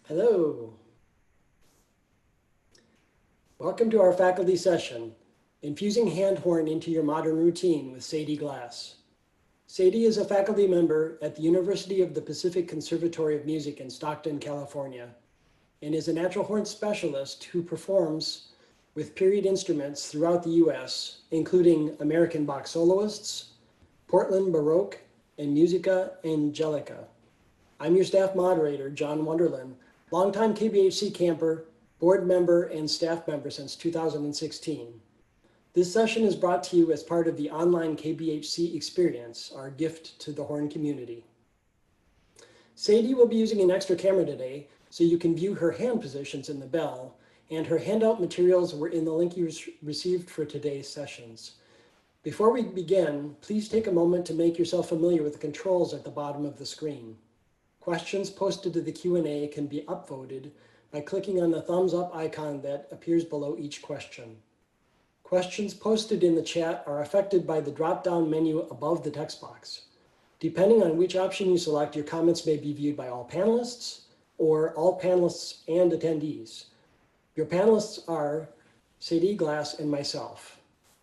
Hello. Welcome to our faculty session, Infusing Hand Horn into Your Modern Routine with Sadie Glass. Sadie is a faculty member at the University of the Pacific Conservatory of Music in Stockton, California, and is a natural horn specialist who performs with period instruments throughout the U.S., including American Bach Soloists, Portland Baroque, and Musica Angelica. I'm your staff moderator, John Wonderland, longtime KBHC camper, board member, and staff member since 2016. This session is brought to you as part of the online KBHC experience, our gift to the horn community. Sadie will be using an extra camera today, so you can view her hand positions in the bell, and her handout materials were in the link you received for today's sessions. Before we begin, please take a moment to make yourself familiar with the controls at the bottom of the screen. Questions posted to the Q&A can be upvoted by clicking on the thumbs up icon that appears below each question. Questions posted in the chat are affected by the drop-down menu above the text box. Depending on which option you select, your comments may be viewed by all panelists or all panelists and attendees. Your panelists are Sadie Glass and myself.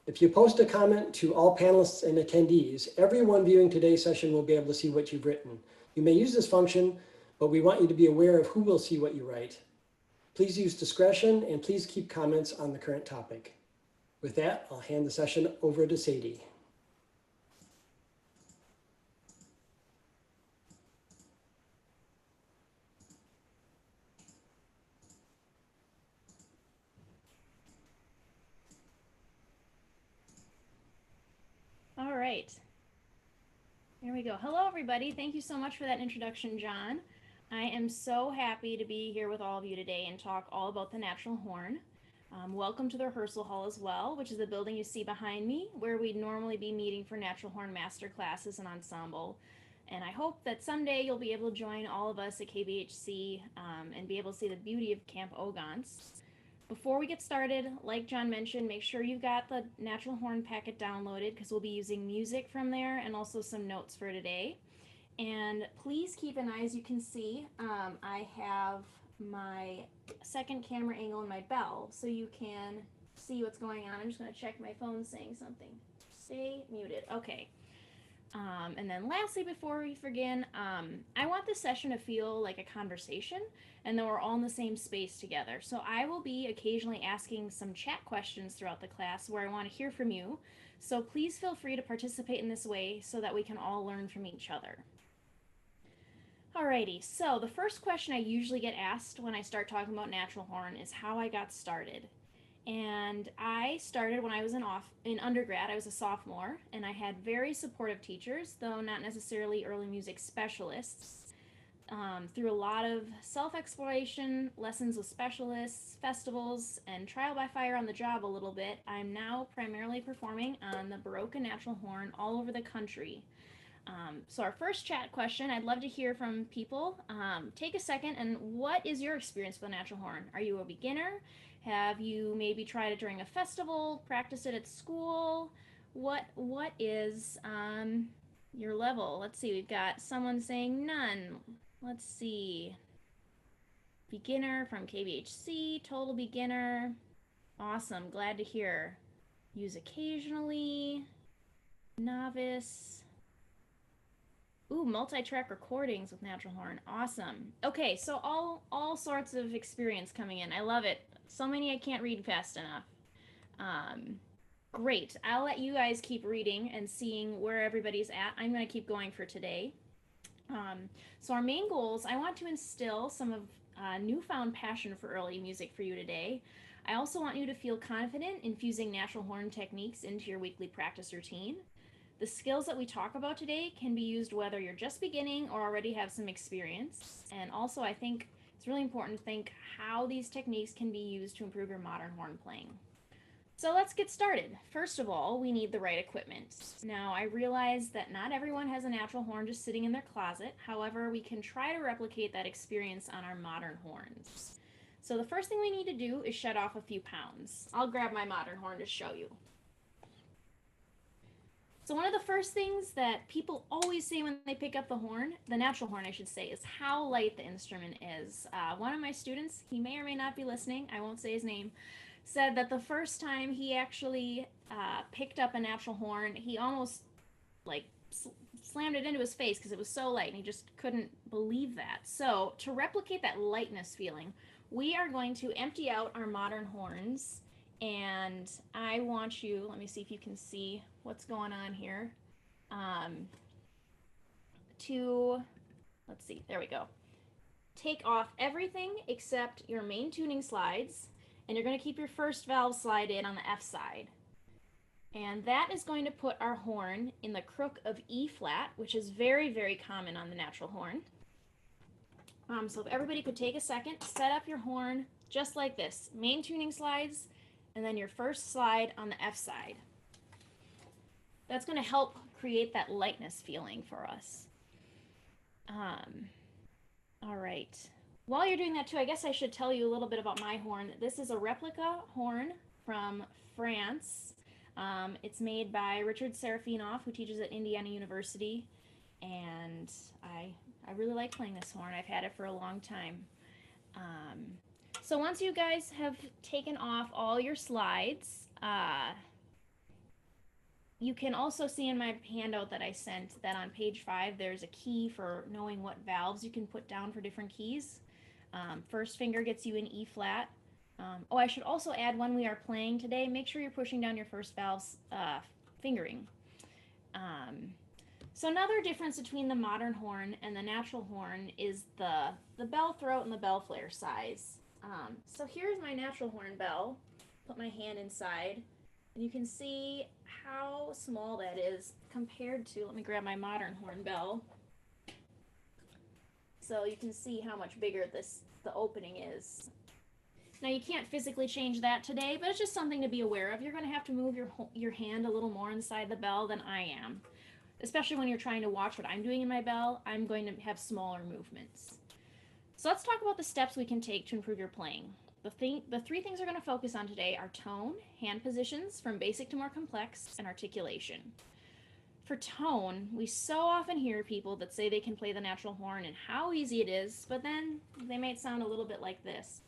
If you post a comment to all panelists and attendees, everyone viewing today's session will be able to see what you've written. You may use this function, but we want you to be aware of who will see what you write. Please use discretion and please keep comments on the current topic. With that, I'll hand the session over to Sadie. All right. Here we go. Hello, everybody. Thank you so much for that introduction, John. I am so happy to be here with all of you today and talk all about the natural horn. Welcome to the rehearsal hall as well, which is the building you see behind me, where we'd normally be meeting for natural horn master classes and ensemble. And I hope that someday you'll be able to join all of us at KBHC and be able to see the beauty of Camp Ogons. Before we get started, like John mentioned, make sure you've got the natural horn packet downloaded because we'll be using music from there and also some notes for today. And please keep an eye, as you can see, I have my second camera angle in my bell so you can see what's going on. I'm just going to check my phone saying something. Stay muted. Okay. And then lastly, before we begin, I want this session to feel like a conversation and then we're all in the same space together. So I will be occasionally asking some chat questions throughout the class where I want to hear from you. So please feel free to participate in this way so that we can all learn from each other. Alrighty, so the first question I usually get asked when I start talking about natural horn is how I got started. And I started when I was in undergrad. I was a sophomore, and I had very supportive teachers, though not necessarily early music specialists. Through a lot of self-exploration, lessons with specialists, festivals, and trial by fire on the job a little bit, I'm now primarily performing on the Baroque and natural horn all over the country. So our first chat question, I'd love to hear from people. Take a second, and what is your experience with the natural horn? Are you a beginner? Have you maybe tried it during a festival, practiced it at school? What is your level? Let's see, we've got someone saying none. Let's see. Beginner from KBHC, total beginner. Awesome, glad to hear. Use occasionally. Novice. Ooh, multi-track recordings with natural horn. Awesome. Okay, so all sorts of experience coming in. I love it. So many I can't read fast enough. Great. I'll let you guys keep reading and seeing where everybody's at. I'm going to keep going for today. So our main goals, I want to instill some of newfound passion for early music for you today. I also want you to feel confident infusing natural horn techniques into your weekly practice routine. The skills that we talk about today can be used whether you're just beginning or already have some experience. And also I think it's really important to think how these techniques can be used to improve your modern horn playing. So let's get started. First of all, we need the right equipment. Now, I realize that not everyone has a natural horn just sitting in their closet. However, we can try to replicate that experience on our modern horns. So the first thing we need to do is shed off a few pounds. I'll grab my modern horn to show you. So one of the first things that people always say when they pick up the horn, the natural horn, I should say, is how light the instrument is. One of my students, he may or may not be listening, I won't say his name, said that the first time he actually picked up a natural horn, he almost like slammed it into his face because it was so light and he just couldn't believe that. So to replicate that lightness feeling, we are going to empty out our modern horns, and I want you, let me see if you can see what's going on here, um, to, let's see, there we go. Take off everything except your main tuning slides, and you're going to keep your first valve slide in on the F side. And that is going to put our horn in the crook of E flat, which is very, very common on the natural horn. So if everybody could take a second, set up your horn just like this. Main tuning slides, and then your first slide on the F side. That's going to help create that lightness feeling for us. All right. While you're doing that too, I guess I should tell you a little bit about my horn. This is a replica horn from France. It's made by Richard Serafinoff, who teaches at Indiana University, and I really like playing this horn. I've had it for a long time. So once you guys have taken off all your slides, you can also see in my handout that I sent that on page 5 there's a key for knowing what valves you can put down for different keys. First finger gets you in E flat. Oh, I should also add, when we are playing today, make sure you're pushing down your first valve's fingering. So another difference between the modern horn and the natural horn is the bell throat and the bell flare size. So here's my natural horn bell. Put my hand inside, and you can see how small that is compared to, let me grab my modern horn bell. So you can see how much bigger the opening is. Now you can't physically change that today, but it's just something to be aware of. You're going to have to move your hand a little more inside the bell than I am. Especially when you're trying to watch what I'm doing in my bell, I'm going to have smaller movements. So let's talk about the steps we can take to improve your playing. The 3 things we're going to focus on today are tone, hand positions from basic to more complex, and articulation. For tone, we so often hear people that say they can play the natural horn and how easy it is, but then they might sound a little bit like this.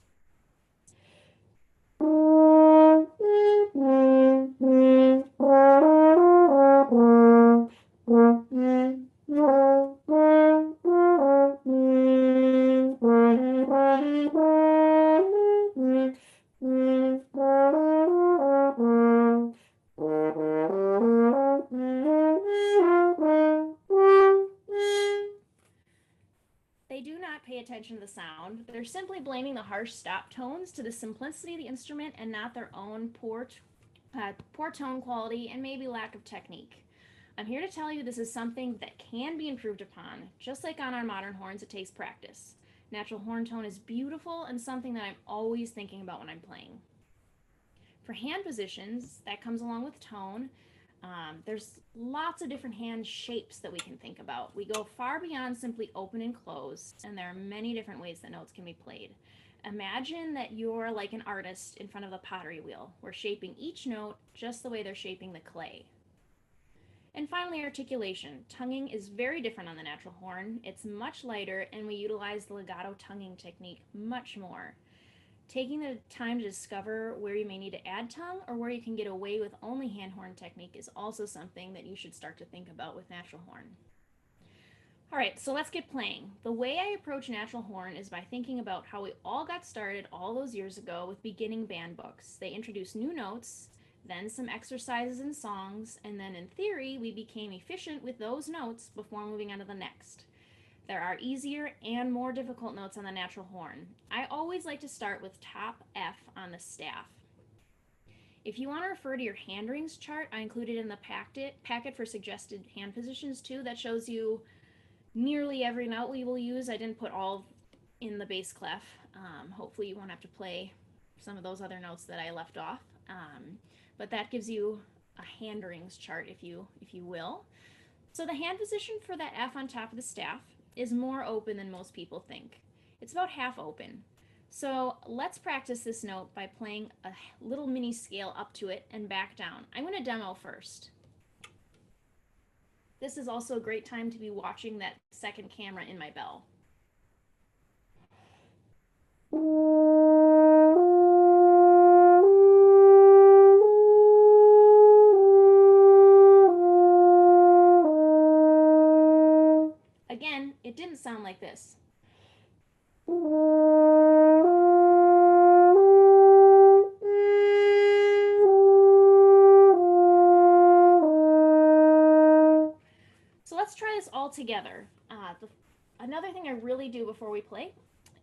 They do not pay attention to the sound. They're simply blaming the harsh stop tones to the simplicity of the instrument and not their own poor tone quality and maybe lack of technique. I'm here to tell you this is something that can be improved upon. Just like on our modern horns, it takes practice. Natural horn tone is beautiful and something that I'm always thinking about when I'm playing. For hand positions, that comes along with tone. There's lots of different hand shapes that we can think about. We go far beyond simply open and close, and there are many different ways that notes can be played. Imagine that you're like an artist in front of the pottery wheel. We're shaping each note just the way they're shaping the clay. And finally, articulation. Tonguing is very different on the natural horn. It's much lighter, and we utilize the legato tonguing technique much more. Taking the time to discover where you may need to add tongue or where you can get away with only hand horn technique is also something that you should start to think about with natural horn. All right, so let's get playing. The way I approach natural horn is by thinking about how we all got started all those years ago with beginning band books. They introduced new notes, then some exercises and songs, and then in theory, we became efficient with those notes before moving on to the next. There are easier and more difficult notes on the natural horn. I always like to start with top F on the staff. If you want to refer to your hand rings chart, I included in the packet for suggested hand positions too. That shows you nearly every note we will use. I didn't put all in the bass clef. Hopefully you won't have to play some of those other notes that I left off. But that gives you a hand rings chart, if you will. So the hand position for that F on top of the staff is more open than most people think. It's about half open. So let's practice this note by playing a little mini scale up to it and back down. I'm going to demo first. this is also a great time to be watching that second camera in my bell. Again, it didn't sound like this. So let's try this all together. Another thing I really do before we play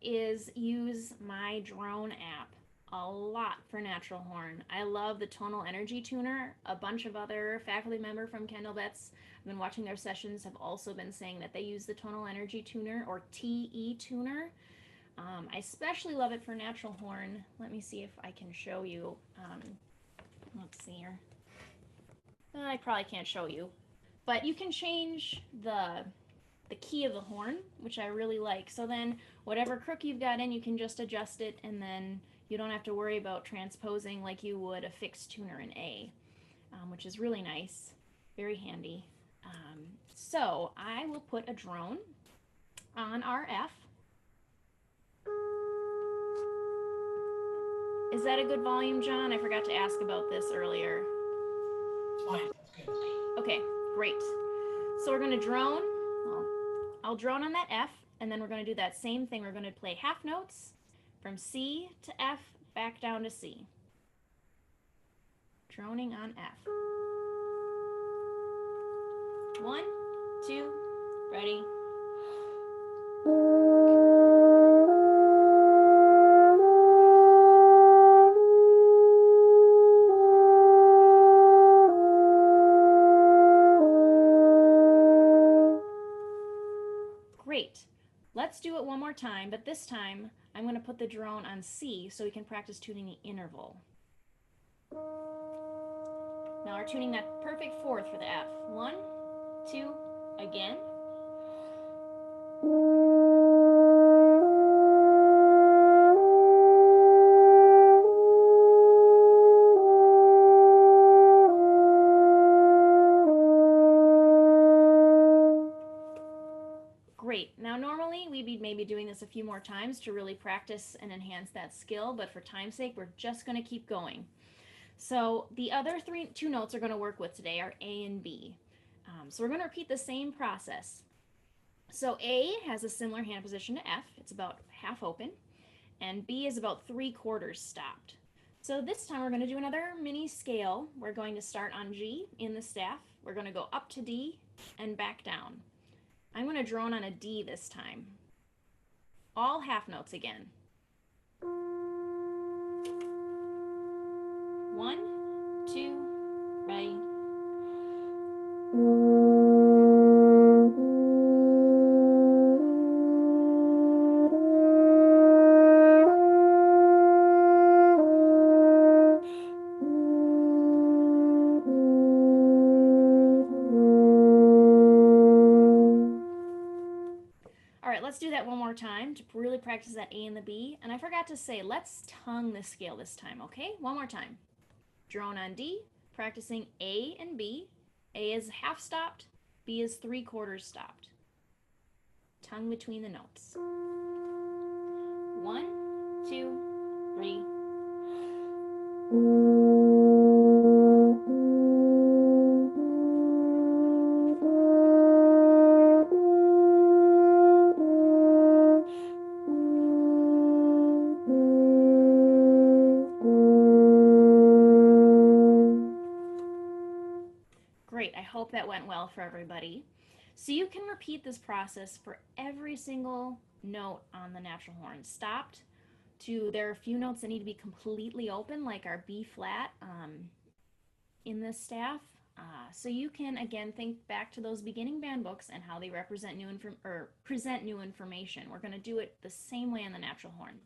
is use my drone app a lot for natural horn. I love the tonal energy tuner. A bunch of other faculty members from Kendall Betts, I've been watching their sessions, have also been saying that they use the tonal energy tuner, or TE tuner. I especially love it for natural horn. Let me see if I can show you. Let's see here. I probably can't show you, but you can change the key of the horn, which I really like. So then whatever crook you've got in, you can just adjust it, and then you don't have to worry about transposing like you would a fixed tuner in A, which is really nice, very handy. So I will put a drone on our F. Is that a good volume, John? I forgot to ask about this earlier. It's fine. That's good. Okay, great. So we're going to drone. Well, I'll drone on that F, and then we're going to do that same thing. We're going to play half notes from C to F, back down to C. Droning on F. 1, 2, ready. Great. Let's do it one more time, but this time I'm going to put the drone on C so we can practice tuning the interval. Now we're tuning that perfect fourth for the F. 1, 2, again. Great. Now normally we'd be maybe doing this a few more times to really practice and enhance that skill, but for time's sake, we're just going to keep going. So the other two notes we're going to work with today are A and B. So we're going to repeat the same process. So A has a similar hand position to F. It's about half open, and B is about 3/4 stopped. So this time we're going to do another mini scale. We're going to start on G in the staff. We're going to go up to D and back down. I'm going to drone on a D this time. All half notes again. 1, 2, ready. Let's do that one more time to really practice that A and the B. And I forgot to say, let's tongue the scale this time, okay? One more time. Drone on D, practicing A and B. A is half stopped, B is 3/4 stopped. Tongue between the notes. 1, 2, 3. Great, I hope that went well for everybody. So you can repeat this process for every single note on the natural horn. Stopped to, there are a few notes that need to be completely open, like our B flat in this staff. So you can, again, think back to those beginning band books and how they represent present new information. We're going to do it the same way on the natural horn.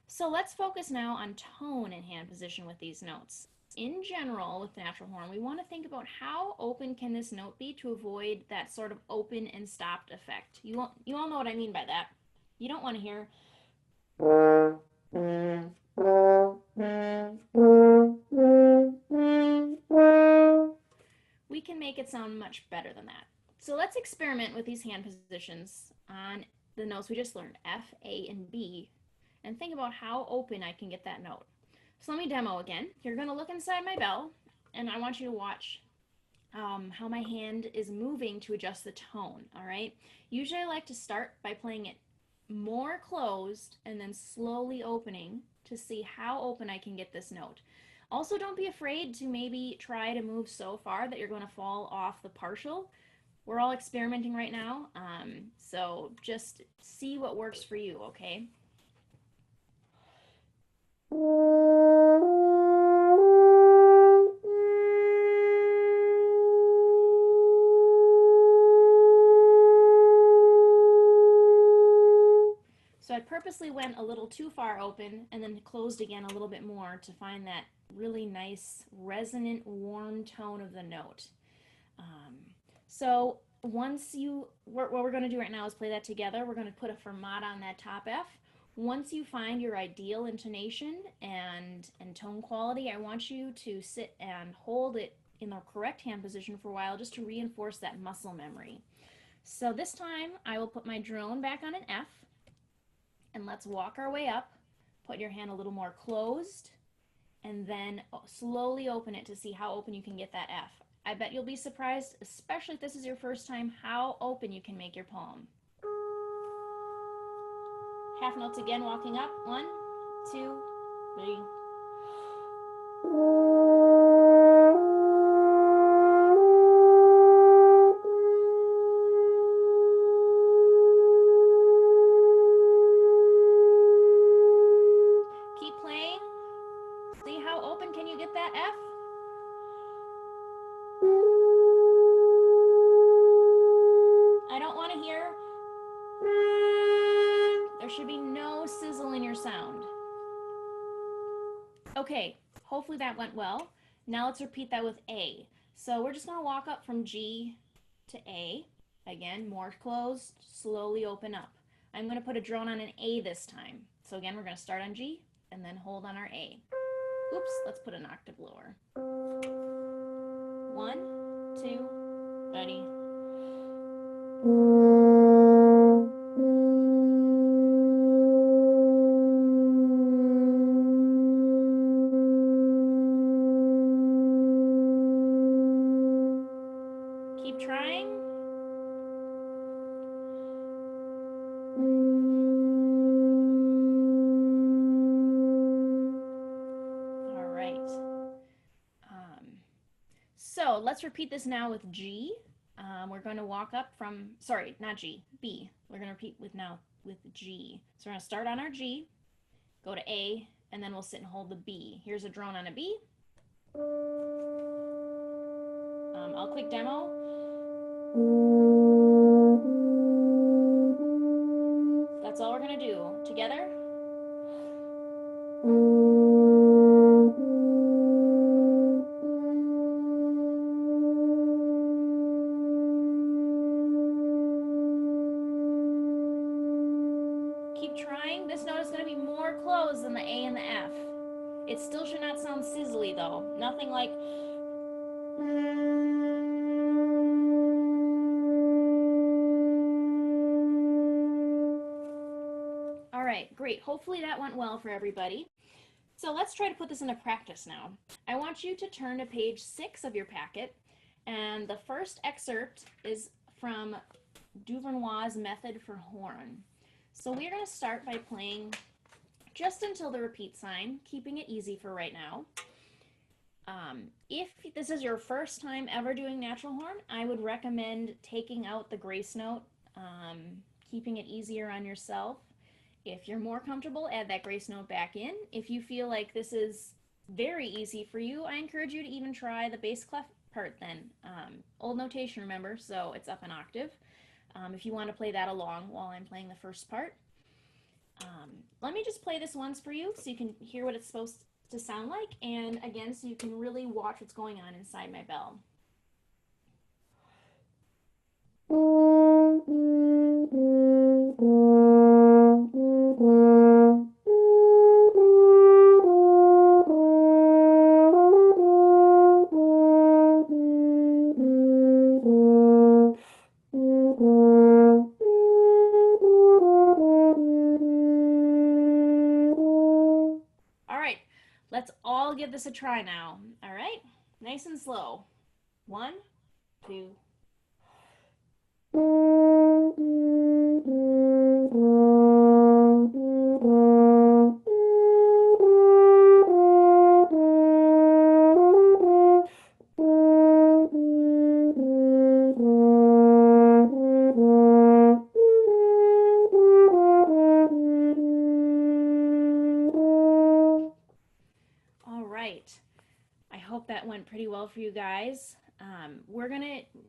So let's focus now on tone and hand position with these notes. In general, with the natural horn, we want to think about how open can this note be to avoid that sort of open and stopped effect. You all know what I mean by that. You don't want to hear we can make it it sound much better than that. So let's experiment with these hand positions on the notes we just learned, F, A, and B, and think about how open I can get that note. So let me demo again. You're going to look inside my bell, and I want you to watch how my hand is moving to adjust the tone, all right? Usually I like to start by playing it more closed and then slowly opening to see how open I can get this note. Also, don't be afraid to maybe try to move so far that you're going to fall off the partial. We're all experimenting right now, so just see what works for you, okay? So I purposely went a little too far open and then closed again a little bit more to find that really nice resonant warm tone of the note. So once what we're going to do right now is play that together. We're going to put a fermata on that top F. Once you find your ideal intonation and tone quality, I want you to sit and hold it in the correct hand position for a while just to reinforce that muscle memory. So this time I will put my drone back on an F, and let's walk our way up. Put your hand a little more closed and then slowly open it to see how open you can get that F. I bet you'll be surprised, especially if this is your first time, how open you can make your palm. Half notes again, walking up. 1, 2, 3. Keep playing. See how open can you get that F? I don't want to hear. There should be no sizzle in your sound. Okay, hopefully that went well. Now let's repeat that with A. So we're just going to walk up from G to A. Again, more closed, slowly open up. I'm going to put a drone on an A this time. So again, we're going to start on G and then hold on our A. Oops, let's put an octave lower. 1, 2, ready. Keep trying. All right. So let's repeat this now with G. We're going to walk up from, sorry, not G, B. We're going to repeat with G. So we're going to start on our G, go to A, and then we'll sit and hold the B. Here's a drone on a B. I'll quick demo. That's all we're going to do. Together. Keep trying. This note is going to be more closed than the A and the F. It still should not sound sizzly though. Nothing like. All right, great. Hopefully that went well for everybody. So let's try to put this into practice now. I want you to turn to page 6 of your packet, and the first excerpt is from Duvernois' Method for Horn. So we're going to start by playing just until the repeat sign, keeping it easy for right now. If this is your first time ever doing natural horn, I would recommend taking out the grace note, keeping it easier on yourself. If you're more comfortable, add that grace note back in. If you feel like this is very easy for you, I encourage you to even try the bass clef part then. Old notation, remember, so it's up an octave. If you want to play that along while I'm playing the first part. Let me just play this once for you so you can hear what it's supposed to sound like, and again, so you can really watch what's going on inside my bell. Let's all give this a try now. All right, nice and slow. 1, 2. All right. I hope that went pretty well for you guys.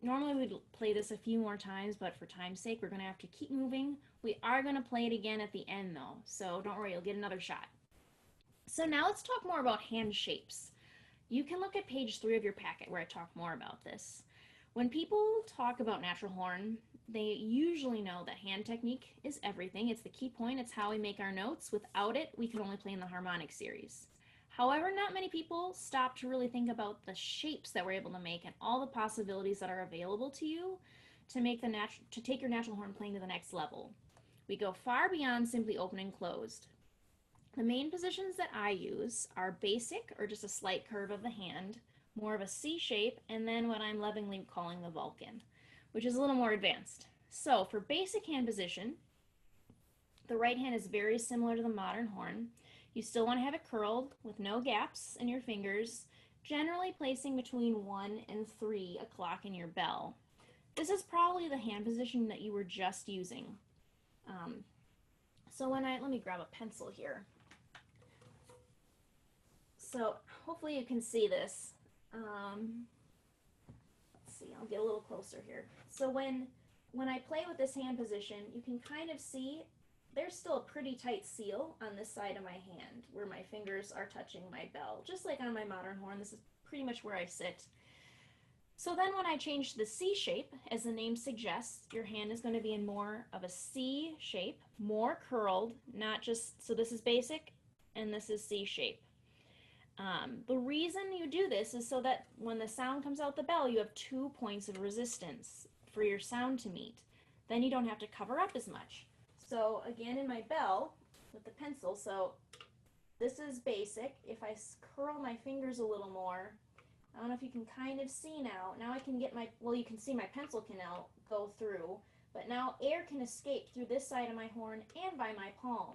Normally we'd play this a few more times, but for time's sake, we're gonna have to keep moving. We are gonna play it again at the end though, so don't worry, you'll get another shot. So now let's talk more about hand shapes. You can look at page 3 of your packet where I talk more about this. When people talk about natural horn, they usually know that hand technique is everything. It's the key point. It's how we make our notes. Without it, we can only play in the harmonic series. However, not many people stop to really think about the shapes that we're able to make and all the possibilities that are available to you to take your natural horn playing to the next level. We go far beyond simply open and closed. The main positions that I use are basic, or just a slight curve of the hand, more of a C shape, and then what I'm lovingly calling the Vulcan, which is a little more advanced. So for basic hand position, the right hand is very similar to the modern horn. You still want to have it curled with no gaps in your fingers, generally placing between 1 and 3 o'clock in your bell. This is probably the hand position that you were just using. Let me grab a pencil here. So hopefully you can see this. Let's see, I'll get a little closer here. So when I play with this hand position, you can kind of see there's still a pretty tight seal on this side of my hand where my fingers are touching my bell. Just like on my modern horn, this is pretty much where I sit. So then when I change to the C shape, as the name suggests, your hand is going to be in more of a C shape, more curled, not just, so this is basic and this is C shape. The reason you do this is so that when the sound comes out the bell, you have 2 points of resistance for your sound to meet. Then you don't have to cover up as much. So again, in my bell with the pencil, so this is basic. If I curl my fingers a little more, I don't know if you can kind of see now. Now I can get you can see my pencil can now go through, but now air can escape through this side of my horn and by my palm.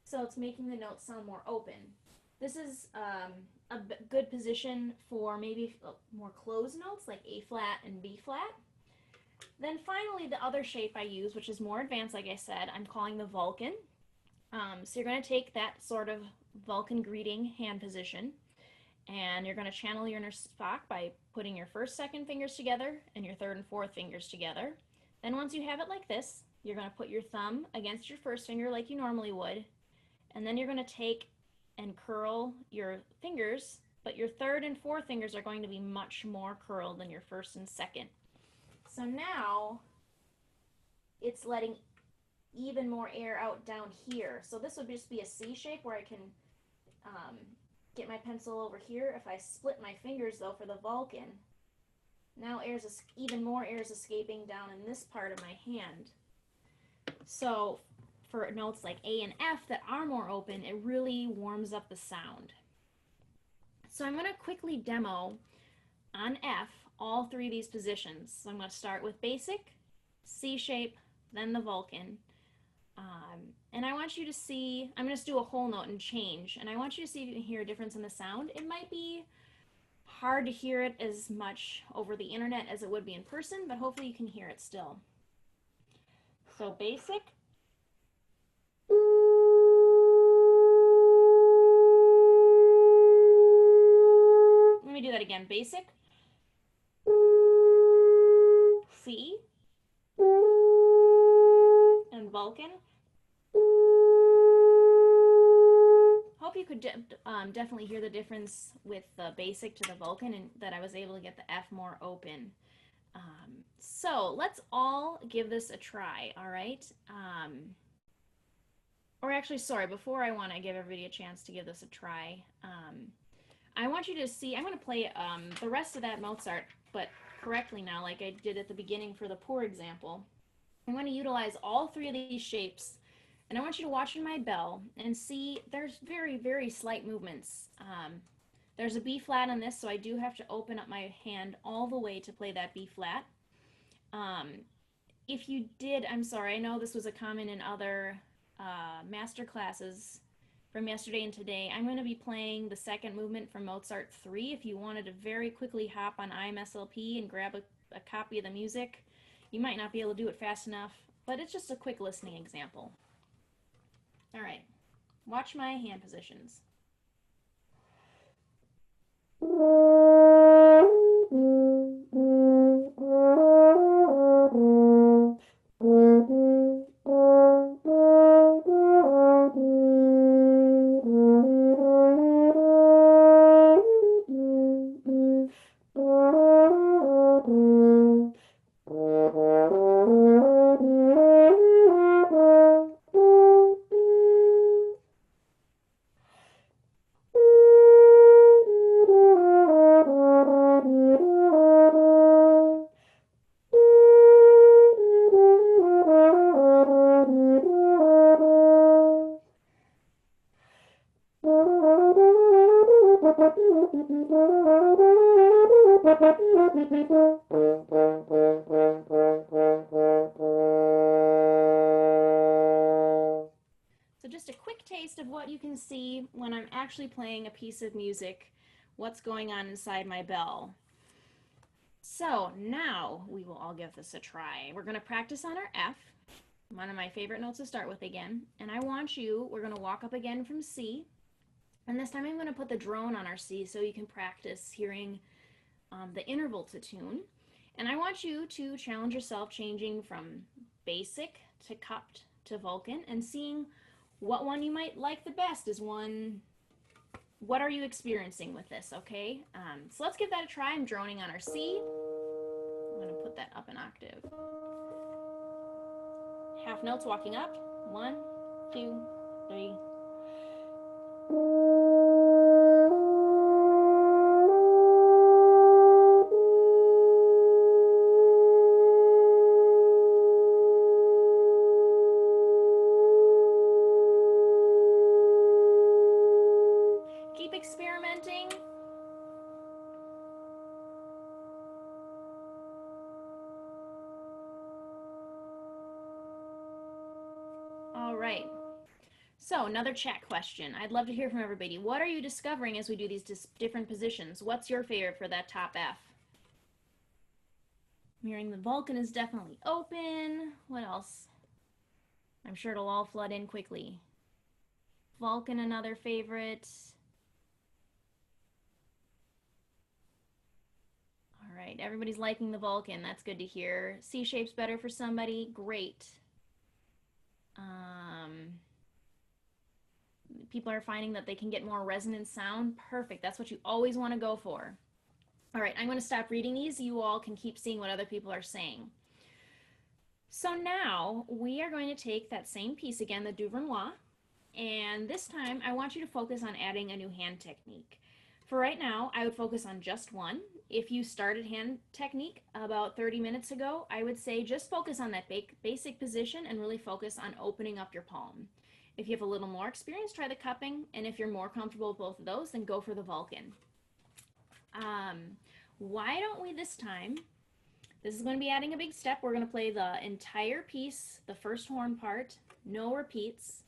So it's making the notes sound more open. This is a good position for maybe more closed notes like A flat and B flat. Then finally, the other shape I use, which is more advanced, like I said, I'm calling the Vulcan. So you're going to take that sort of Vulcan greeting hand position, and you're going to channel your inner Spock by putting your first, second fingers together and your third and fourth fingers together. Then once you have it like this, you're going to put your thumb against your first finger like you normally would, and then you're going to take and curl your fingers, but your third and fourth fingers are going to be much more curled than your first and second. So now it's letting even more air out down here. So this would just be a C shape where I can get my pencil over here. If I split my fingers though for the Vulcan, now even more air is escaping down in this part of my hand. So for notes like A and F that are more open, it really warms up the sound. So I'm going to quickly demo on F all 3 of these positions. So I'm going to start with basic, C shape, then the Vulcan. And I want you to see, I'm going to do a whole note and change, and I want you to see if you can hear a difference in the sound. It might be hard to hear it as much over the internet as it would be in person, but hopefully you can hear it still. So basic. Let me do that again. Basic. C. And Vulcan. Hope you could definitely hear the difference with the basic to the Vulcan, and that I was able to get the F more open. So let's all give this a try, all right? Or actually, sorry, before I want to give everybody a chance to give this a try, I want you to see, I'm going to play the rest of that Mozart, but correctly now, like I did at the beginning for the poor example. I'm going to utilize all 3 of these shapes And I want you to watch my bell and see there's very, very slight movements. There's a B flat on this, so I do have to open up my hand all the way to play that B flat. If you did, I'm sorry, I know this was a comment in other master classes from yesterday and today. I'm going to be playing the second movement from Mozart 3. If you wanted to very quickly hop on IMSLP and grab a copy of the music, you might not be able to do it fast enough, but it's just a quick listening example. All right, watch my hand positions. So just a quick taste of what you can see when I'm actually playing a piece of music, what's going on inside my bell. So now we will all give this a try. We're going to practice on our F, one of my favorite notes to start with again. And I want you, we're going to walk up again from C. And this time I'm going to put the drone on our C so you can practice hearing the interval to tune. And I want you to challenge yourself changing from basic to cupped to Vulcan and seeing what one you might like the best is one. What are you experiencing with this, okay? So let's give that a try. I'm droning on our C. I'm going to put that up an octave. Half notes walking up. 1, 2, 3. Keep experimenting. All right. So another chat question. I'd love to hear from everybody. What are you discovering as we do these different positions? What's your favorite for that top F? I'm hearing the Vulcan is definitely open. What else? I'm sure it'll all flood in quickly. Vulcan, another favorite. All right, everybody's liking the Vulcan. That's good to hear. C shape's better for somebody. Great. People are finding that they can get more resonant sound. Perfect. That's what you always want to go for. All right, I'm going to stop reading these. You all can keep seeing what other people are saying. So now we are going to take that same piece again, the Duvernois, and this time I want you to focus on adding a new hand technique. For right now, I would focus on just one. If you started hand technique about 30 minutes ago, I would say just focus on that basic position and really focus on opening up your palm. If you have a little more experience, try the cupping, and if you're more comfortable with both of those, then go for the Vulcan. Why don't we this time, this is going to be adding a big step. We're going to play the entire piece, the first horn part, no repeats,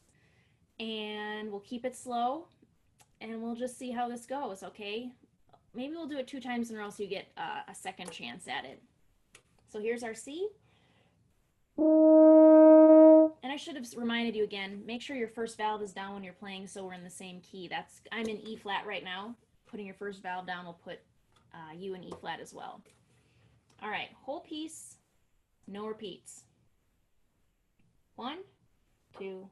and we'll keep it slow, and we'll just see how this goes, okay? Maybe we'll do it 2 times in a row so you get a second chance at it. So here's our C. And I should have reminded you again, make sure your first valve is down when you're playing so we're in the same key. I'm in E flat right now. Putting your first valve down will put you in E flat as well. All right, whole piece, no repeats. 1, 2.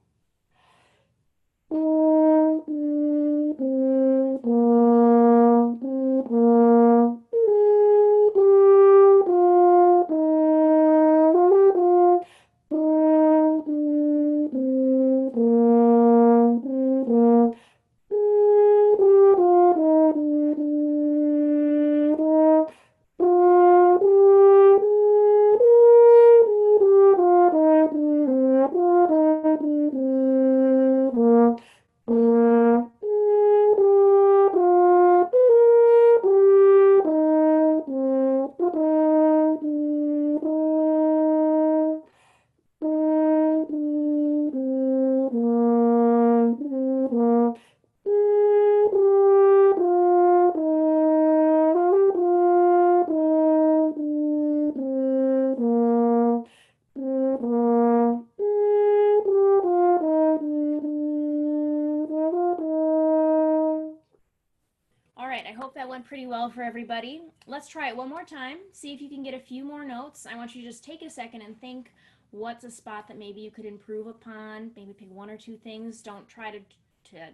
right, I hope that went pretty well for everybody. Let's try it one more time. See if you can get a few more notes. I want you to just take a second and think what's a spot that maybe you could improve upon. Maybe pick one or two things. Don't try to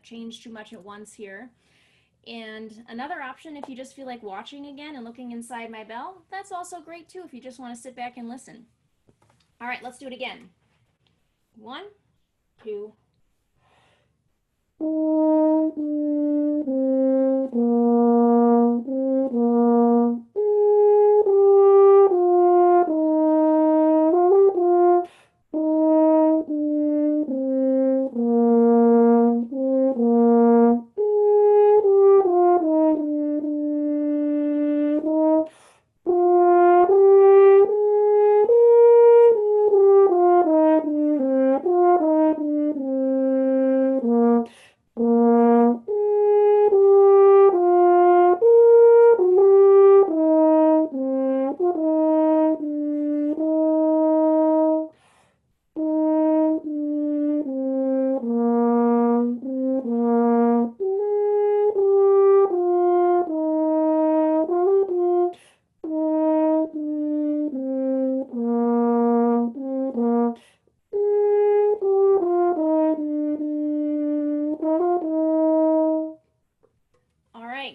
change too much at once here. And another option, if you just feel like watching again and looking inside my bell, that's also great too if you just want to sit back and listen. All right, let's do it again. 1, 2.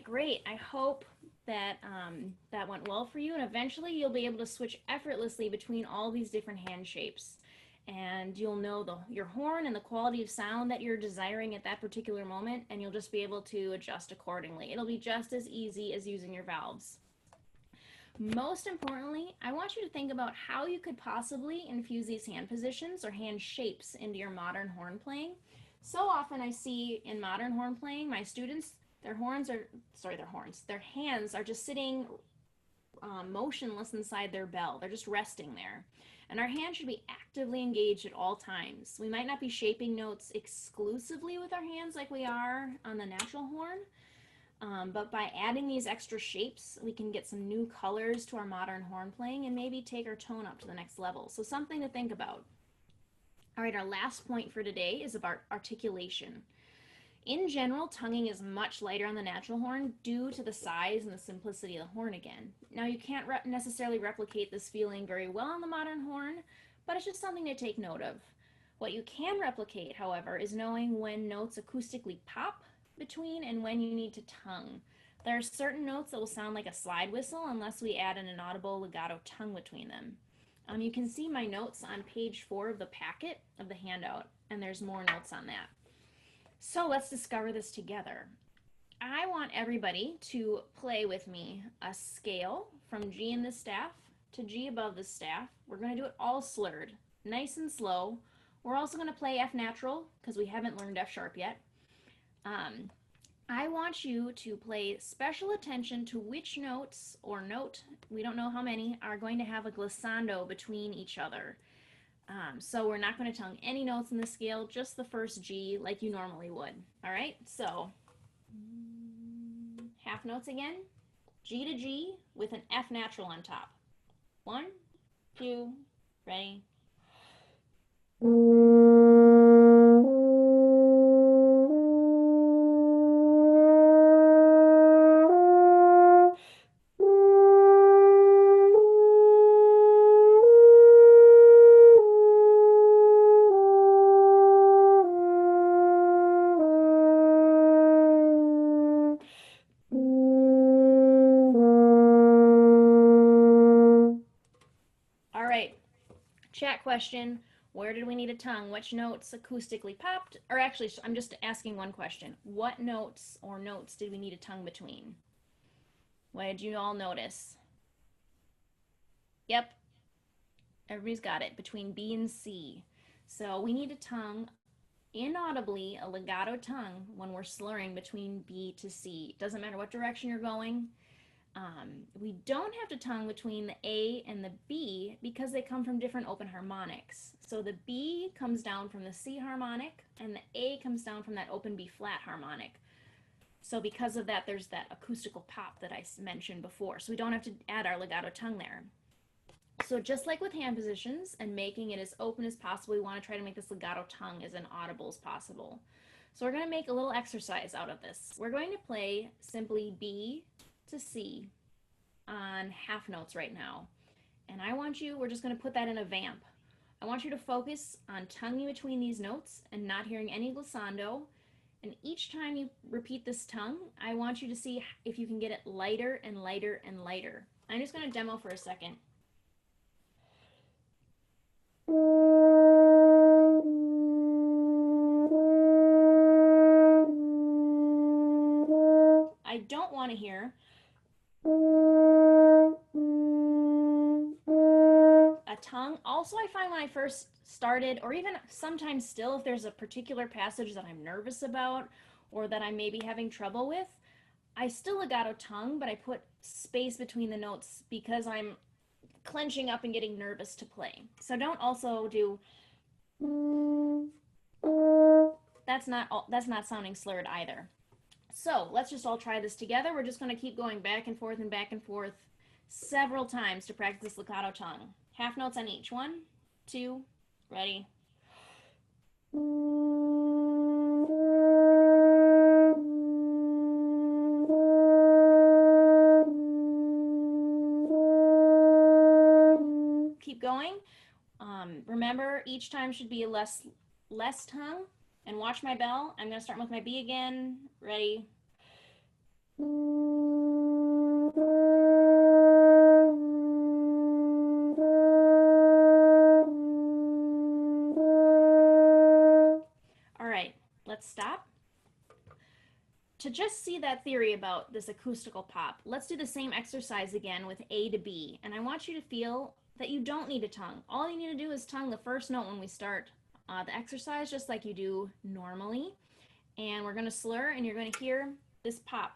Great. I hope that that went well for you, and eventually you'll be able to switch effortlessly between all these different hand shapes, and you'll know your horn and the quality of sound that you're desiring at that particular moment, and you'll just be able to adjust accordingly. It'll be just as easy as using your valves. Most importantly, I want you to think about how you could possibly infuse these hand positions or hand shapes into your modern horn playing. So often I see in modern horn playing, my students, their hands are just sitting motionless inside their bell. They're just resting there. And our hand should be actively engaged at all times. We might not be shaping notes exclusively with our hands like we are on the natural horn, but by adding these extra shapes, we can get some new colors to our modern horn playing and maybe take our tone up to the next level. So something to think about. All right, our last point for today is about articulation. In general, tonguing is much lighter on the natural horn due to the size and the simplicity of the horn again. Now, you can't necessarily replicate this feeling very well on the modern horn, but it's just something to take note of. What you can replicate, however, is knowing when notes acoustically pop between and when you need to tongue. There are certain notes that will sound like a slide whistle unless we add an inaudible legato tongue between them. You can see my notes on page 4 of the packet of the handout, and there's more notes on that. So let's discover this together. I want everybody to play with me a scale from G in the staff to G above the staff. We're going to do it all slurred, nice and slow. We're also going to play F natural because we haven't learned F sharp yet. I want you to pay special attention to which notes or note, we don't know how many, are going to have a glissando between each other. So we're not going to tongue any notes in the scale, just the first G like you normally would. All right, so half notes again, G to G with an F natural on top. 1, 2, ready. Chat question, where did we need a tongue? Which notes acoustically popped? Or actually, I'm just asking one question. What notes or notes did we need a tongue between? What did you all notice? Yep, everybody's got it, between B and C. So we need a tongue inaudibly, a legato tongue, when we're slurring between B to C. Doesn't matter what direction you're going. We don't have to tongue between the A and the B because they come from different open harmonics. So the B comes down from the C harmonic and the A comes down from that open B flat harmonic. So because of that, there's that acoustical pop that I mentioned before. So we don't have to add our legato tongue there. So just like with hand positions and making it as open as possible, we want to try to make this legato tongue as inaudible as possible. So we're going to make a little exercise out of this. We're going to play simply B to C on half notes right now. And we're just going to put that in a vamp. I want you to focus on tongue in between these notes and not hearing any glissando. And each time you repeat this tongue, I want you to see if you can get it lighter and lighter and lighter. I'm just going to demo for a second. I don't want to hear a tongue. Also, I find when I first started, or even sometimes still, if there's a particular passage that I'm nervous about or that I may be having trouble with, I still legato tongue, but I put space between the notes because I'm clenching up and getting nervous to play. So don't also do, that's not sounding slurred either. So let's just all try this together. We're just going to keep going back and forth several times to practice this legato tongue. Half notes on each. 1, 2, ready. Keep going. Remember, each time should be less tongue. And watch my bell. I'm going to start with my B again. Ready? All right, let's stop. To just see that theory about this acoustical pop, let's do the same exercise again with A to B. And I want you to feel that you don't need a tongue. All you need to do is tongue the first note when we start the exercise, just like you do normally. And we're going to slur, and you're going to hear this pop.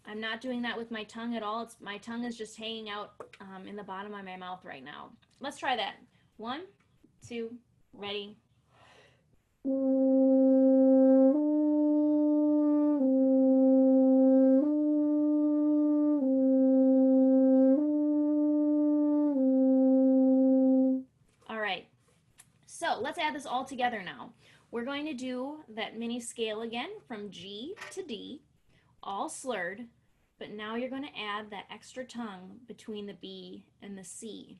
I'm not doing that with my tongue at all. My tongue is just hanging out in the bottom of my mouth right now. Let's try that. 1, 2, ready. So let's add this all together now. We're going to do that mini scale again from G to D, all slurred, but now you're going to add that extra tongue between the B and the C.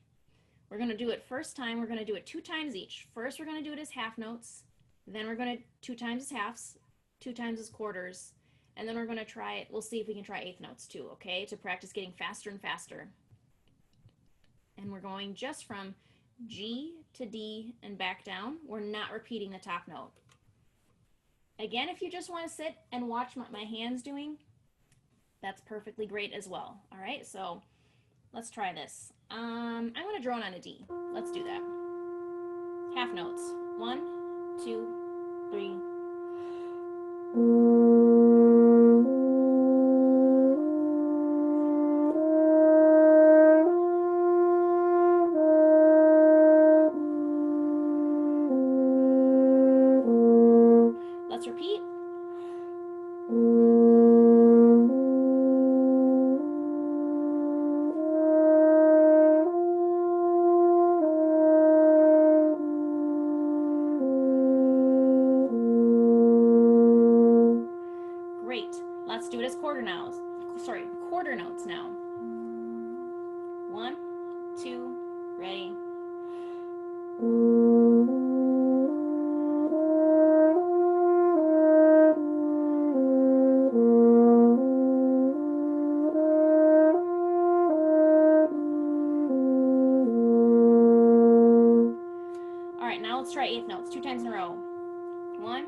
We're going to do it first time, we're going to do it 2 times each. First we're going to do it as half notes, then we're going to 2 times as halves, 2 times as quarters, and then we're going to try it, we'll see if we can try eighth notes too, okay, to practice getting faster and faster. And we're going just from G to D and back down. We're not repeating the top note. Again, if you just want to sit and watch what my hand's doing, that's perfectly great as well. All right, so let's try this. I'm going to drone on a D. Let's do that. Half notes. 1, 2, 3. Let's repeat. Great. Let's do it as quarter notes. Sorry, quarter notes now. 1, 2, ready. All right, now let's try eighth notes 2 times in a row. 1,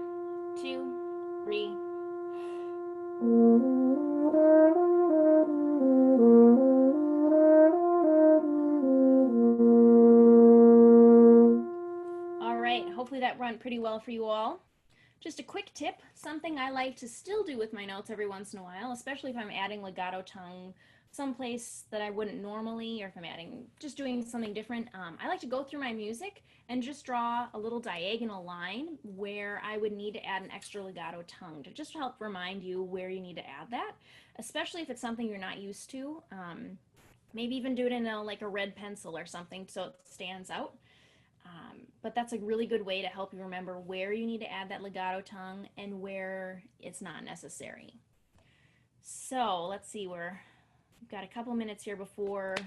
2, 3. All right, hopefully that went pretty well for you all. Just a quick tip, something I like to still do with my notes every once in a while, especially if I'm adding legato tongue someplace that I wouldn't normally, or if I'm just doing something different. I like to go through my music and just draw a little diagonal line where I would need to add an extra legato tongue to just help remind you where you need to add that, especially if it's something you're not used to. Maybe even do it in like a red pencil or something so it stands out. But that's a really good way to help you remember where you need to add that legato tongue and where it's not necessary. So let's see, we've got a couple minutes here before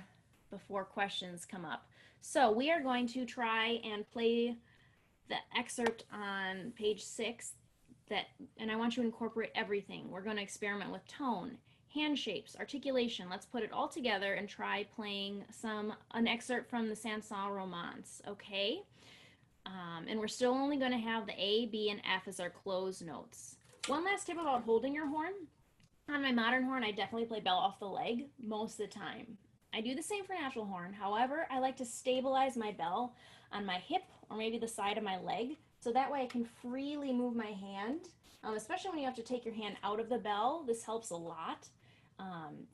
questions come up. So we are going to try and play the excerpt on page 6 and I want you to incorporate everything. We're going to experiment with tone, hand shapes, articulation. Let's put it all together and try playing an excerpt from the Chanson Romance, okay? And we're still only going to have the A, B, and F as our closed notes. One last tip about holding your horn. On my modern horn, I definitely play bell off the leg most of the time. I do the same for natural horn. However, I like to stabilize my bell on my hip or maybe the side of my leg, so that way I can freely move my hand, especially when you have to take your hand out of the bell. This helps a lot,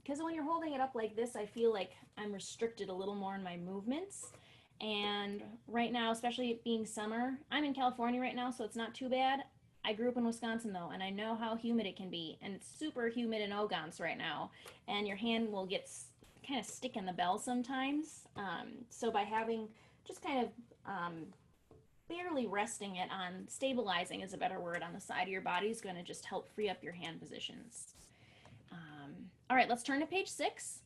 because when you're holding it up like this, I feel like I'm restricted a little more in my movements. And right now, especially being summer, I'm in California right now, so it's not too bad. I grew up in Wisconsin though, and I know how humid it can be, and it's super humid in Ogons right now, and your hand will get kind of stick in the bell sometimes. So by having just kind of barely resting it on, stabilizing is a better word, on the side of your body is going to just help free up your hand positions. All right, let's turn to page 6.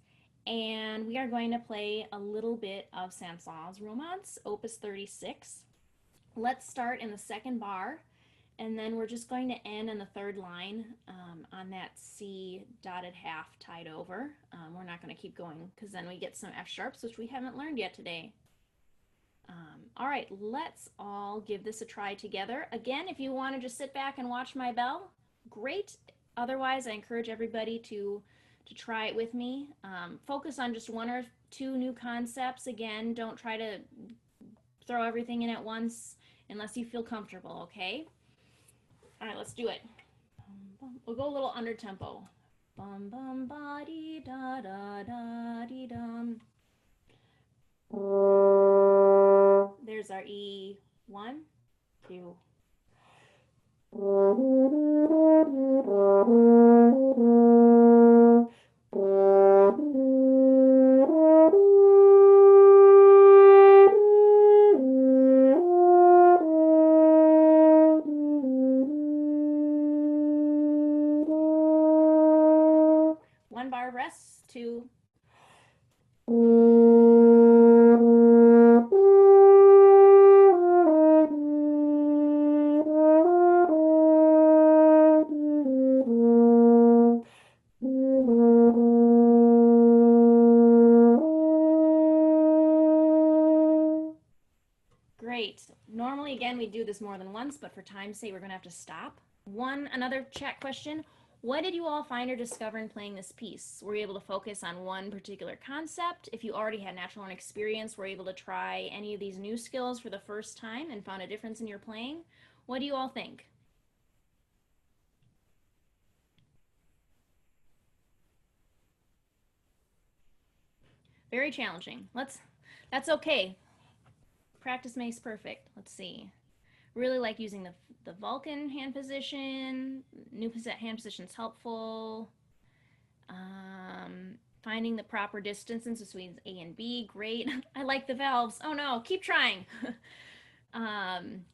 And we are going to play a little bit of Saint-Saëns Romance, Opus 36. Let's start in the second bar, and then we're just going to end in the third line on that C dotted half tied over. We're not going to keep going because then we get some F sharps, which we haven't learned yet today. All right, let's all give this a try together. Again, if you want to just sit back and watch my bell, great. Otherwise, I encourage everybody to try it with me. Focus on just 1 or 2 new concepts. Again, don't try to throw everything in at once unless you feel comfortable, okay? All right, let's do it. We'll go a little under tempo. Bum bum ba dee da da da dee dum. There's our E. 1, 2. One bar rests, 2. Great. Normally, again, we do this more than once, but for time's sake, we're going to have to stop. Another chat question. What did you all find or discover in playing this piece? Were you able to focus on one particular concept? If you already had natural horn experience, were you able to try any of these new skills for the first time and found a difference in your playing? What do you all think? Very challenging. That's okay. Practice makes perfect. Let's see. Really like using the Vulcan hand position. New hand position is helpful. Finding the proper distances between A and B, great. I like the valves. Oh no, keep trying.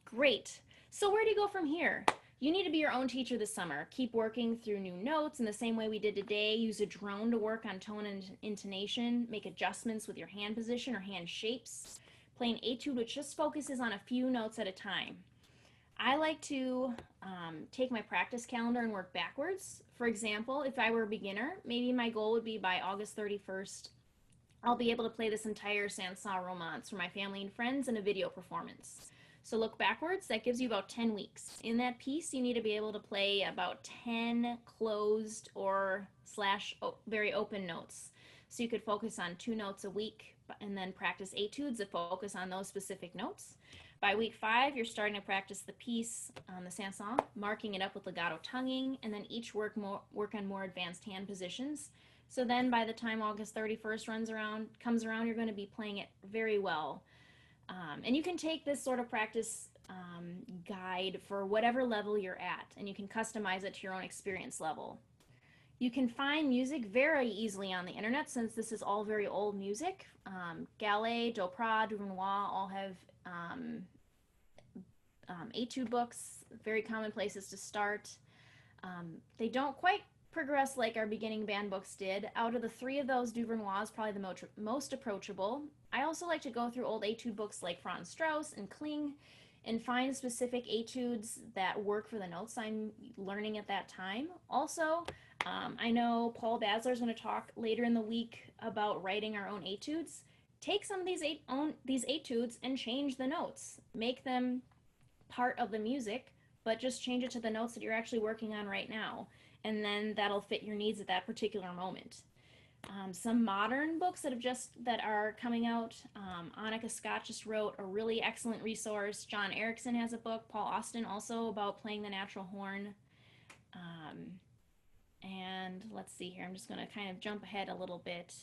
Great. So where do you go from here? You need to be your own teacher this summer. Keep working through new notes in the same way we did today. Use a drone to work on tone and intonation. Make adjustments with your hand position or hand shapes. Play an etude which just focuses on a few notes at a time. I like to take my practice calendar and work backwards. For example, if I were a beginner, maybe my goal would be by August 31st, I'll be able to play this entire Saint-Saëns Romance for my family and friends in a video performance. So look backwards, that gives you about 10 weeks. In that piece, you need to be able to play about 10 closed or / very open notes. So you could focus on 2 notes a week and then practice etudes that focus on those specific notes. By week 5, you're starting to practice the piece on the Saint-Saëns, marking it up with legato tonguing, and then each work on more advanced hand positions. So then by the time August 31st comes around, you're going to be playing it very well. And you can take this sort of practice guide for whatever level you're at, and you can customize it to your own experience level. You can find music very easily on the internet since this is all very old music. Gallet, Dopra, Duvernois all have etude books, very common places to start. They don't quite progress like our beginning band books did. Out of the three of those, Duvernois is probably the most approachable. I also like to go through old etude books like Franz Strauss and Kling and find specific etudes that work for the notes I'm learning at that time. Also, I know Paul Basler is going to talk later in the week about writing our own etudes. Take some of these etudes and change the notes. Make them part of the music, but just change it to the notes that you're actually working on right now. And then that'll fit your needs at that particular moment. Some modern books that are coming out. Annika Scott just wrote a really excellent resource. John Erickson has a book. Paul Austin also about playing the natural horn. And let's see here. I'm just going to kind of jump ahead a little bit.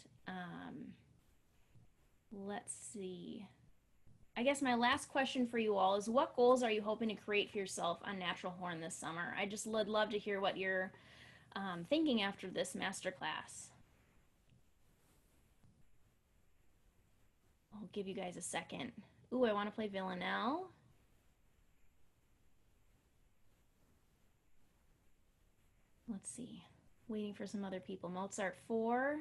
Let's see. I guess my last question for you all is, what goals are you hoping to create for yourself on natural horn this summer? I just would love to hear what you're thinking after this masterclass. I'll give you guys a second. Ooh, I want to play Villanelle. Let's see. Waiting for some other people. Mozart 4.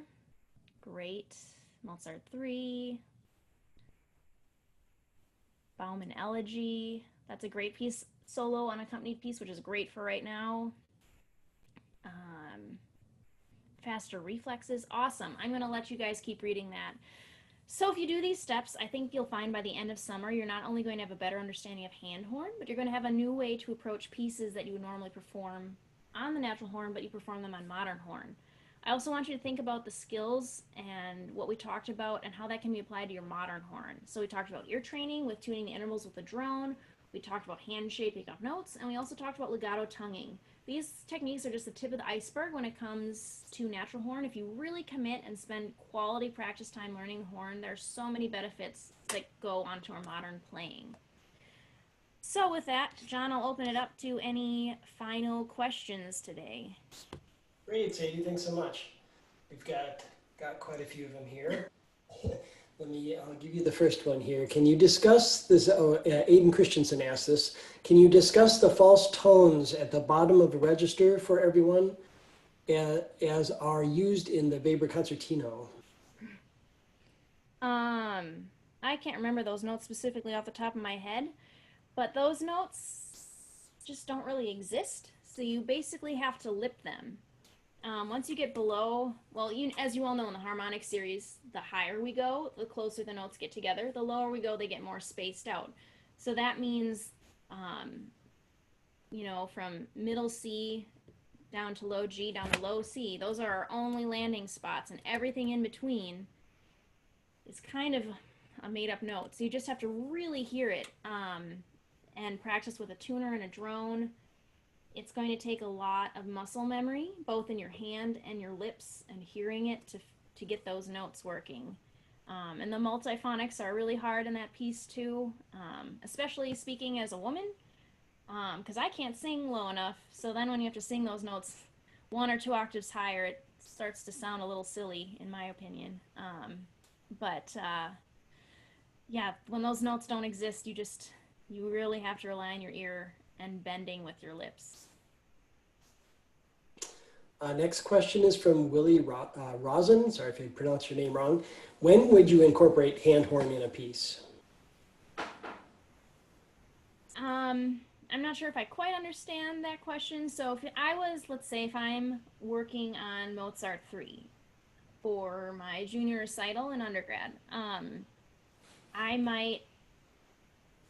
Great. Mozart 3. Bauman Elegy. That's a great piece. Solo unaccompanied piece, which is great for right now. Faster reflexes. Awesome. I'm going to let you guys keep reading that. So if you do these steps, I think you'll find by the end of summer, you're not only going to have a better understanding of hand horn, but you're going to have a new way to approach pieces that you would normally perform on the natural horn, but you perform them on modern horn. I also want you to think about the skills and what we talked about and how that can be applied to your modern horn. So we talked about ear training with tuning the intervals with the drone. We talked about hand shaping of notes, and we also talked about legato tonguing. These techniques are just the tip of the iceberg when it comes to natural horn. If you really commit and spend quality practice time learning horn, there's so many benefits that go onto our modern playing. So with that, John, I'll open it up to any final questions today. Great, Sadie, thanks so much. We've got quite a few of them here. I'll give you the first one here. Can you discuss this? Aiden Christensen asked this. Can you discuss the false tones at the bottom of the register for everyone as are used in the Weber Concertino? I can't remember those notes specifically off the top of my head, but those notes just don't really exist. So you basically have to lip them. Once you get below, well, as you all know in the harmonic series, the higher we go, the closer the notes get together. The lower we go, they get more spaced out. So that means, from middle C down to low G, down to low C, those are our only landing spots, and everything in between is kind of a made-up note. So you just have to really hear it and practice with a tuner and a drone. It's going to take a lot of muscle memory, both in your hand and your lips, and hearing it to get those notes working. And the multiphonics are really hard in that piece too, especially speaking as a woman, because I can't sing low enough. So then when you have to sing those notes 1 or 2 octaves higher, it starts to sound a little silly, in my opinion. Yeah, when those notes don't exist, you really have to rely on your ear and bending with your lips. Next question is from Willie Rosen. Sorry if I pronounced your name wrong. When would you incorporate hand horn in a piece? I'm not sure if I quite understand that question. So let's say if I'm working on Mozart 3 for my junior recital in undergrad, I might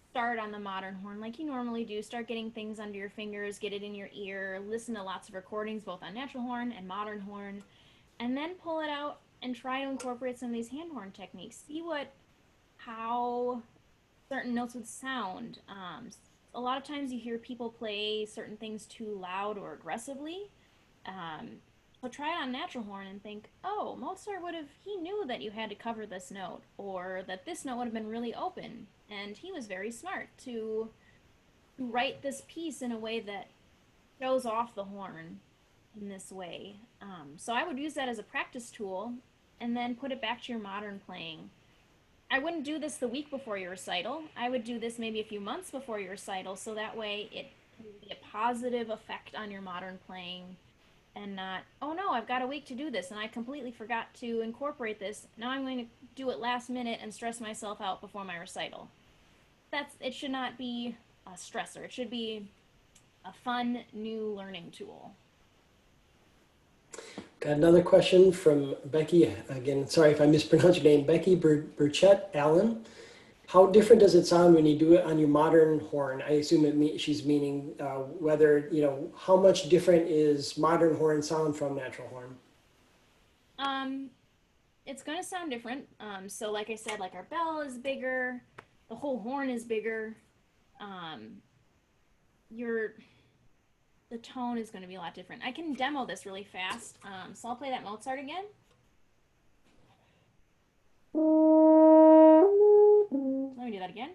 start on the modern horn like you normally do. Start getting things under your fingers, get it in your ear, listen to lots of recordings both on natural horn and modern horn, and then pull it out and try to incorporate some of these hand horn techniques. See how certain notes would sound. A lot of times you hear people play certain things too loud or aggressively. So try it on natural horn and think, oh, Mozart he knew that you had to cover this note, or that this note would have been really open. And he was very smart to write this piece in a way that shows off the horn in this way. So I would use that as a practice tool and then put it back to your modern playing. I wouldn't do this the week before your recital. I would do this maybe a few months before your recital, so that way it can be a positive effect on your modern playing and not, oh no, I've got a week to do this and I completely forgot to incorporate this. Now I'm going to do it last minute and stress myself out before my recital. It should not be a stressor. It should be a fun new learning tool. Got another question from Becky. Again, sorry if I mispronounced your name. Becky Burchett Allen. How different does it sound when you do it on your modern horn? I assume she's meaning whether, how much different is modern horn sound from natural horn? It's going to sound different. So like I said, like our bell is bigger, the whole horn is bigger. Your the tone is going to be a lot different. I can demo this really fast. So I'll play that Mozart again. Let me do that again.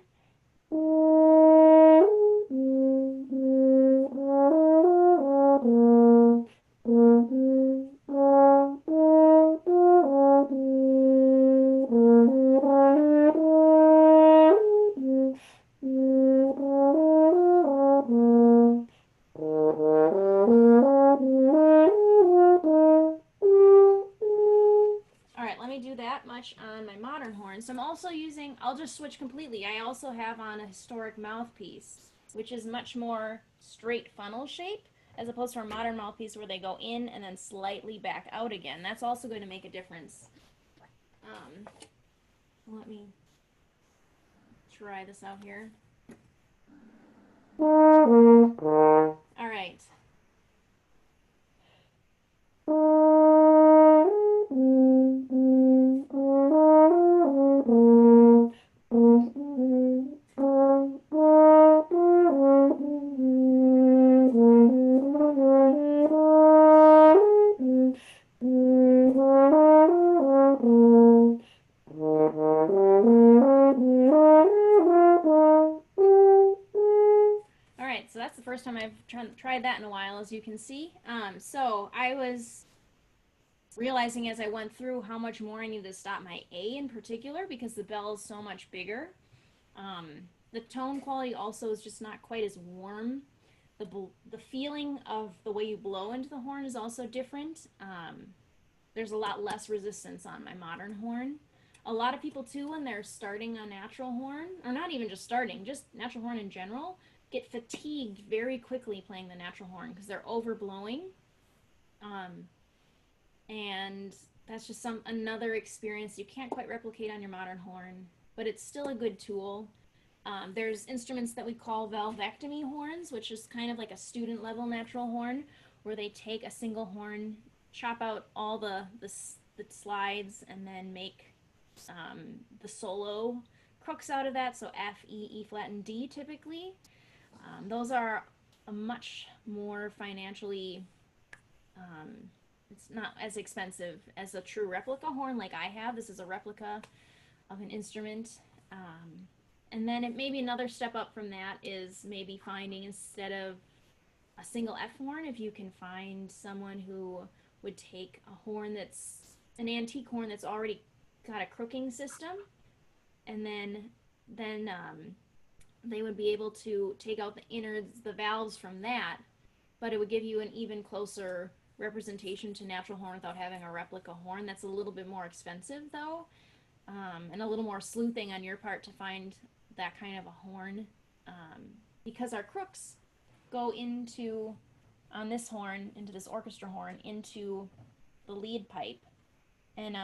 That much on my modern horn. So I'm also using, I'll just switch completely. I also have on a historic mouthpiece, which is much more straight funnel shape, as opposed to our modern mouthpiece where they go in and then slightly back out again. That's also going to make a difference. Let me try this out here. All right. So that's the first time I've tried that in a while, as you can see. So I was realizing as I went through how much more I needed to stop my A in particular, because the bell is so much bigger. The tone quality also is just not quite as warm. The feeling of the way you blow into the horn is also different. There's a lot less resistance on my modern horn. A lot of people too, when they're starting a natural horn, or not even just starting, just natural horn in general, get fatigued very quickly playing the natural horn because they're overblowing. And that's just another experience you can't quite replicate on your modern horn, but it's still a good tool. There's instruments that we call valvectomy horns, which is kind of like a student level natural horn, where they take a single horn, chop out all the slides, and then make the solo crooks out of that. So F, E, E flat, and D typically. Those are a much more financially, it's not as expensive as a true replica horn like I have. This is a replica of an instrument. And then maybe another step up from that is maybe finding, instead of a single F horn, if you can find someone who would take a horn that's an antique horn that's already got a crooking system, and then they would be able to take out the innards, the valves from that, but it would give you an even closer representation to natural horn without having a replica horn. That's a little bit more expensive though, and a little more sleuthing on your part to find that kind of a horn, because our crooks go into, on this horn, into this orchestra horn, into the lead pipe, and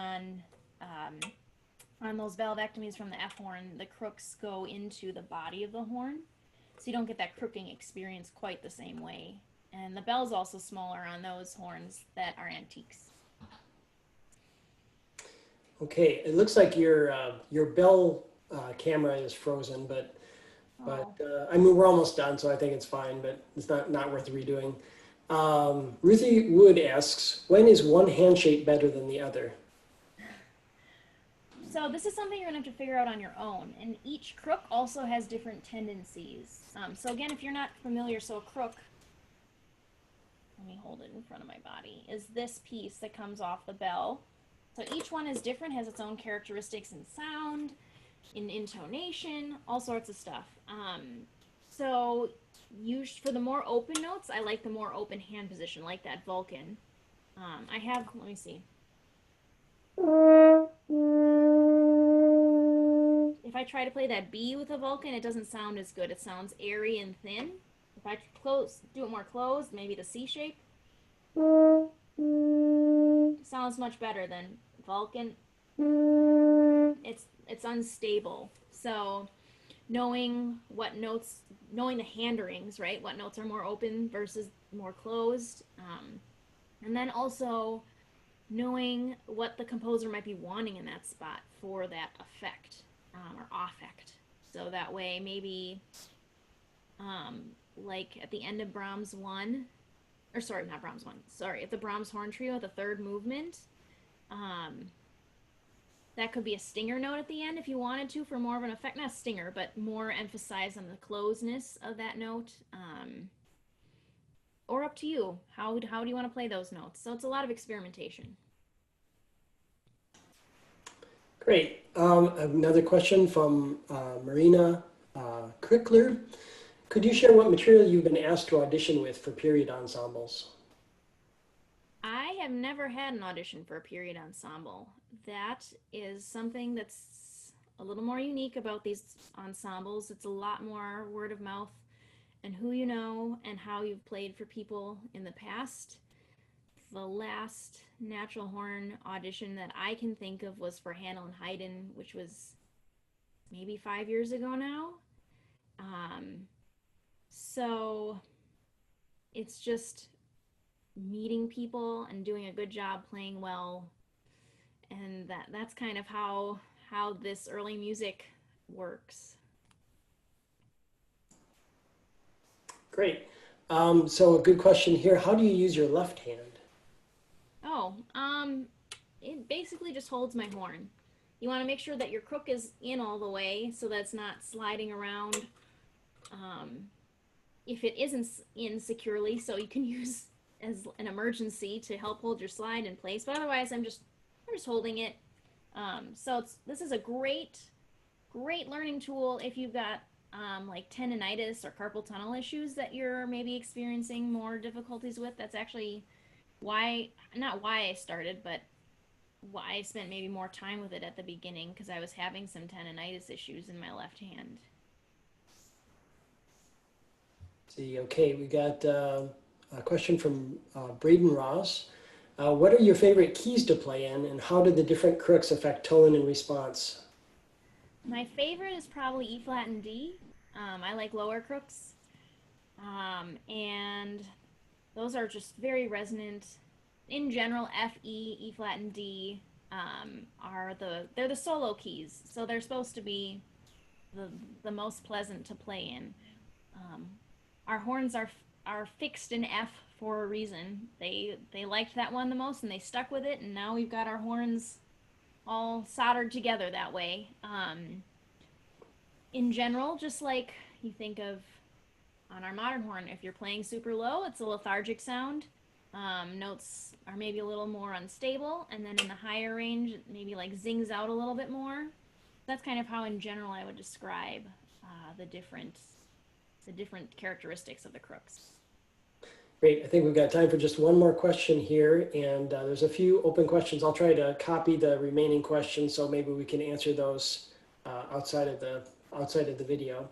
on those valvectomies from the F horn, the crooks go into the body of the horn, so you don't get that crooking experience quite the same way. And the bell's also smaller on those horns that are antiques. Okay, it looks like your bell camera is frozen, but I mean, we're almost done, so I think it's fine, but it's not worth redoing. Ruthie Wood asks, when is one handshake better than the other? So this is something you're going to have to figure out on your own, and each crook also has different tendencies. So again, if you're not familiar, so a crook, let me hold it in front of my body, is this piece that comes off the bell. So each one is different, has its own characteristics in sound, in intonation, all sorts of stuff. So for the more open notes, I like the more open hand position, like that Vulcan. I have, let me see. If I try to play that B with a Vulcan, it doesn't sound as good. It sounds airy and thin. If I do it more closed, maybe the C shape, sounds much better than Vulcan. It's unstable. So knowing the hand rings, right? What notes are more open versus more closed. And then also knowing what the composer might be wanting in that spot for that effect or affect. So that way, maybe like at the end of Brahms 1, or sorry, not Brahms 1, sorry, at the Brahms Horn Trio, the third movement, that could be a stinger note at the end if you wanted to for more of an effect, not stinger, but more emphasize on the closeness of that note. Or up to you. How do you want to play those notes? So it's a lot of experimentation. Great. Another question from Marina Crickler. Could you share what material you've been asked to audition with for period ensembles? I have never had an audition for a period ensemble. That is something that's a little more unique about these ensembles. It's a lot more word of mouth and who you know and how you've played for people in the past. The last natural horn audition that I can think of was for Handel and Haydn, which was maybe 5 years ago now. So it's just meeting people and doing a good job playing well, and that's kind of how this early music works. Great. So a good question here. How do you use your left hand? Oh, it basically just holds my horn. You want to make sure that your crook is in all the way so that's not sliding around. If it isn't in securely, so you can use as an emergency to help hold your slide in place. But otherwise, I'm just holding it. So this is a great learning tool if you've got like tendonitis or carpal tunnel issues that you're maybe experiencing more difficulties with. That's actually not why I started, but why I spent maybe more time with it at the beginning, because I was having some tendonitis issues in my left hand. See, okay, we got a question from Braden Ross. What are your favorite keys to play in, and how do the different crooks affect tone and response? My favorite is probably E flat and D. I like lower crooks, and those are just very resonant. In general, F, E, E flat, and D they're the solo keys, so they're supposed to be the most pleasant to play in. Our horns are fixed in F for a reason. They liked that one the most, and they stuck with it, and now we've got our horns all soldered together that way. In general, just like you think of on our modern horn, if you're playing super low, it's a lethargic sound. Notes are maybe a little more unstable, and then in the higher range, it maybe like zings out a little bit more. That's kind of how, in general, I would describe the different characteristics of the crooks. Great. I think we've got time for just one more question here, and there's a few open questions. I'll try to copy the remaining questions so maybe we can answer those outside of the video.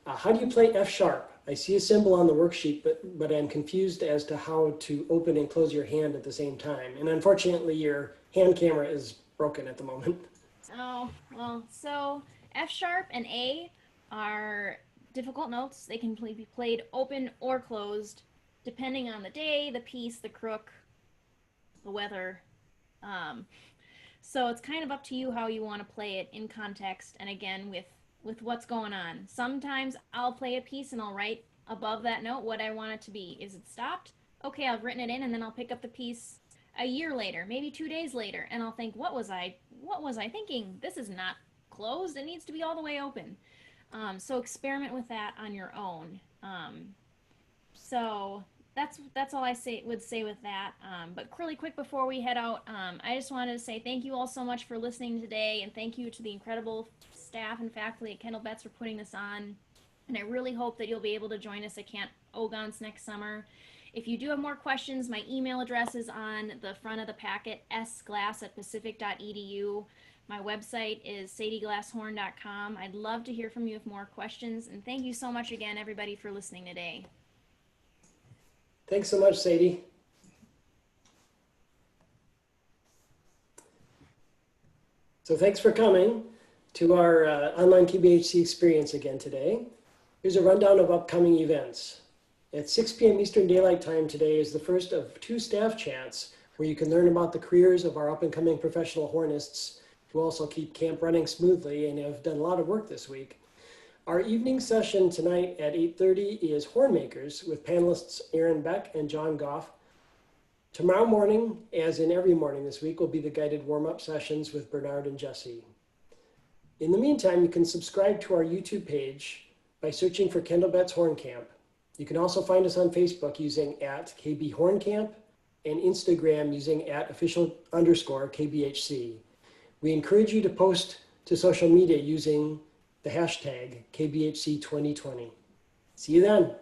How do you play F sharp? I see a symbol on the worksheet, but I'm confused as to how to open and close your hand at the same time. And unfortunately, your hand camera is broken at the moment. Oh, well, so F sharp and A are difficult notes. They can be played open or closed, depending on the day, the piece, the crook, the weather. So it's kind of up to you how you want to play it in context, and again, with what's going on. Sometimes I'll play a piece and I'll write above that note what I want it to be. Is it stopped? Okay, I've written it in, and then I'll pick up the piece a year later, maybe 2 days later, and I'll think, what was I thinking? This is not closed. It needs to be all the way open. So experiment with that on your own. So that's all I would say with that. But really quick before we head out, I just wanted to say thank you all so much for listening today, and thank you to the incredible staff and faculty at Kendall Betts for putting this on. And I really hope that you'll be able to join us at Camp Ogons next summer. If you do have more questions, my email address is on the front of the packet, sglass@pacific.edu. My website is sadieglasshorn.com. I'd love to hear from you with more questions. And thank you so much again, everybody, for listening today. Thanks so much, Sadie. So thanks for coming to our online KBHC experience again today. Here's a rundown of upcoming events. At 6 p.m. Eastern Daylight Time today is the first of 2 staff chats where you can learn about the careers of our up-and-coming professional hornists who also keep camp running smoothly and have done a lot of work this week. Our evening session tonight at 8:30 is Horn Makers with panelists Aaron Beck and John Goff. Tomorrow morning, as in every morning this week, will be the guided warm-up sessions with Bernard and Jesse. In the meantime, you can subscribe to our YouTube page by searching for Kendall Betts Horn Camp. You can also find us on Facebook using @KBHornCamp and Instagram using @official_KBHC. We encourage you to post to social media using the hashtag KBHC2020. See you then.